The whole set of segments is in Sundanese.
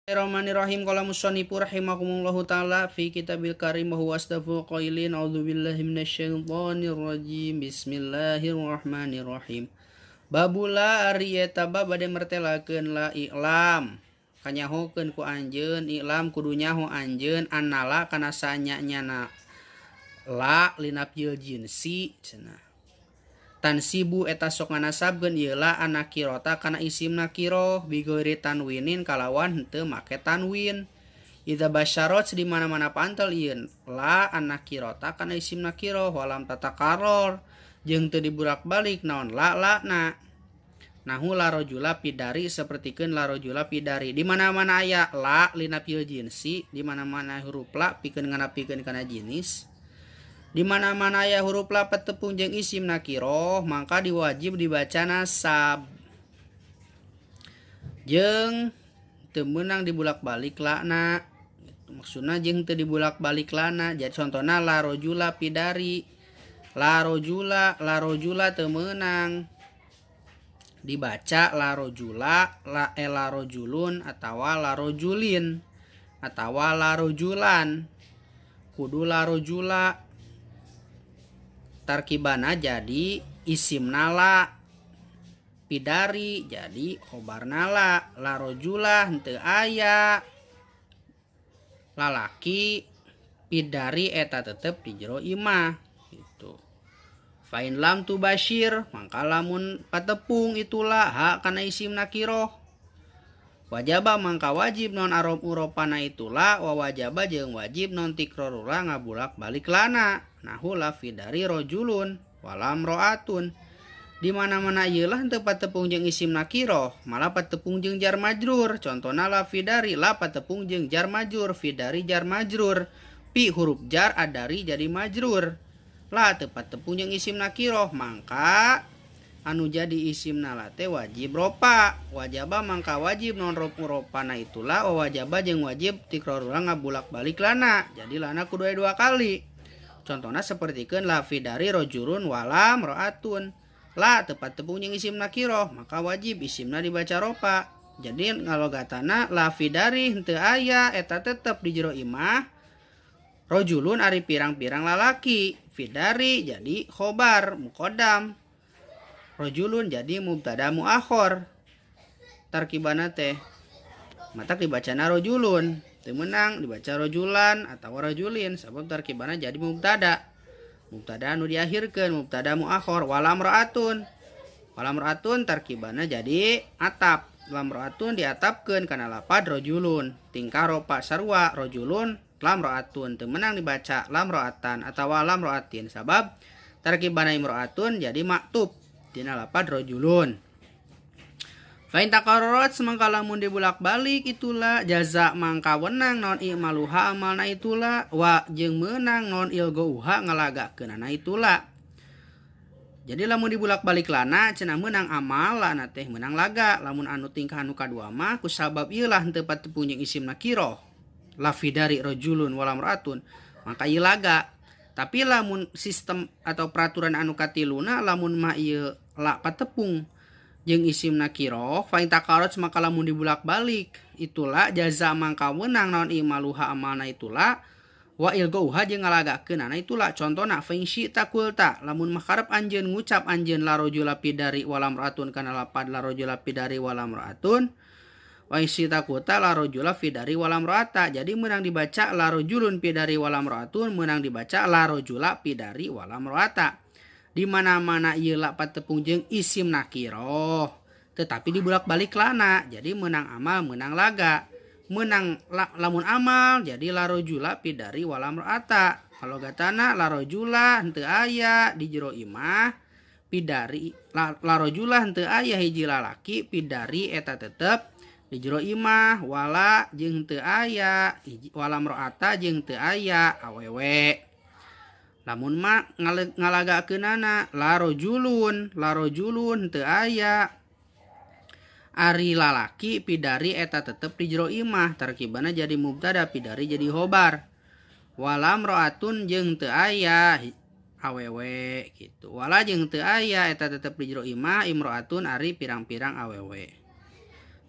Bismillahirrahmanirrahim. Qala musannifu rahimakumullahu taala fi kitabil karim wa huwa asdaqul qailin. A'udzubillahi minasyaitonir rajim. Bismillahirrahmanirrahim. Babula ari eta bab bade mertelakeun la iklam. Kanyahokeun ku anjeun iklam kudu nyaho anjeun annala kana sanyanyana la linapieul jinsi cenah. Tansibu eta sok nganasabkeun ieu la anakirota kana isim nakiro bigeuri tanwinin kalawan henteu make tanwin. Idza basyarat di mana-mana pantel ieu la anakirota kana isim nakiro walam tatakaror jeung teu dibolak-balik naon la-na. Nahu la rajula pidari sapertikeun la rajula pidari. Di mana-mana aya la linapieul jinsi, di mana-mana huruf la pikeun nganapikeun kana jinis. Di mana-mana aya huruf la patepung jeung isim nakiro maka diwajib dibaca nasab jeung teu meunang dibulak-balik lana. Maksudna jeung teu dibulak-balik lana. Jadi contohna la rajula pidari, la rajula teu meunang dibaca la rajula, la rajulun atawa la rajulin atawa la rajulan. Kudu la rajula tarkibana jadi isim nala, pidari jadi khobar nala, la rajula henteu aya lalaki, pidari eta tetep di jero imah gitu. Fain lam tu basyir mangka lamun patepung itulah ha kana isim nakiro wajaba mangka wajib non arob uropana itulah wa wajaba jeung wajib non tikrorula ngabulak balik lana. Nahu lafi dari rojulun walam ro'atun. Di mana-mana ieu lah teu patepung jeung isim nakiro malah patepung jeung jar majrur. Contona lafi dari la patepung jeung jar majrur, fi dari jar majrur, pi huruf jar adari jadi majrur. La teu patepung jeung isim nakiro mangka anu jadi isim nalate wajib ropa. Wajaba mangka wajib non ropana itulah wa wajaba jeung wajib tikrorula ngabulak balik lana. Jadi lana kudu aya 2 kali. Contohna sapertikeun la fi dari rajulun walam ro'atun. La tepat tepung jeung isim nakiro maka wajib isimna dibaca ropa. Jadi ngalogatana la fi dari henteu aya eta tetep di jero imah. Rajulun ari pirang-pirang lalaki, fi dari jadi khobar muqaddam. Rajulun jadi mubtada muakhor. Tarkibana teh mata dibacana rajulun, teu meunang dibaca rajulan atau rajulin sabab tarkibana jadi mubtada. Mubtada anu diakhirkeun mubtada muakhor. Walam ra'atun. Walam ra'atun tarkibana jadi atap. Lam ra'atun diatapkeun kana lapad rajulun. Tingkah ropa sarua rajulun lam ra'atun. Teu meunang dibaca lam ra'atan atawa lam ra'atin sabab tarkibana imra'atun jadi maktub dina lapad rajulun. Fain takarrorat semangka lamun dibulak-balik itulah jaza mangka wenang non i'maluha amalna itulah wa jeung meunang non ilgouha ngalagakeunana itulah. Jadi lamun dibulak-balik lana cenah meunang amal lana teh meunang laga. Lamun anu tingkah anu kadua mah kusabab ieu lah henteu patepung jeung isim nakiro lafi dari rajulun walam ra'atun maka ieu laga. Tapi lamun sistem atau peraturan anu katiluna lamun mah ieu la patepung jeung isim nakiro fa in taqarrat maka lamun dibulak-balik itulah jaza mangka weunang naon imaluha amalna itulah wa ilgauha jeung ngalagakeunana itulah. Contona fa in syi'ta qulta lamun makarep anjeun ngucap anjeun la rajula pidari walam ra'atun kana lapad la rajula pidari walam ra'atun wa in syi'ta qulta la rajula pidari walam ra'ata. Jadi meunang dibaca la rajulun pidari walam ra'atun, meunang dibaca la rajula pidari walam ra'ata. Di mana-mana ieu la patepung jeung isim nakiro tetapi dibulak-balik lana jadi meunang amal meunang laga. Meunang lamun amal jadi la rajula pidari walam ra'ata. Kalau gatana la rajula henteu aya di jero imah, pidari la rajula henteu aya hiji lalaki, pidari eta tetep di jero imah, wala jeung henteu aya walam ra'ata jeung henteu aya awewe. Lamun ma ngalagakeunana la rajulun teu aya ari lalaki, pidari eta tetep di jero imah, tarkibana jadi mubtada, pidari jadi khobar. Walam ra'atun jeung teu aya awewe gitu. Wala jeung teu aya eta tetep di jero imah, imra'atun ari pirang-pirang awewe.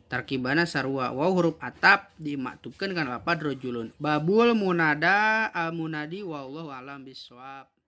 tarkibana sarua. Waw huruf atap dimaktubkeun kana lapad rojulun. Babul munada al munadi wallahu alam bisawab.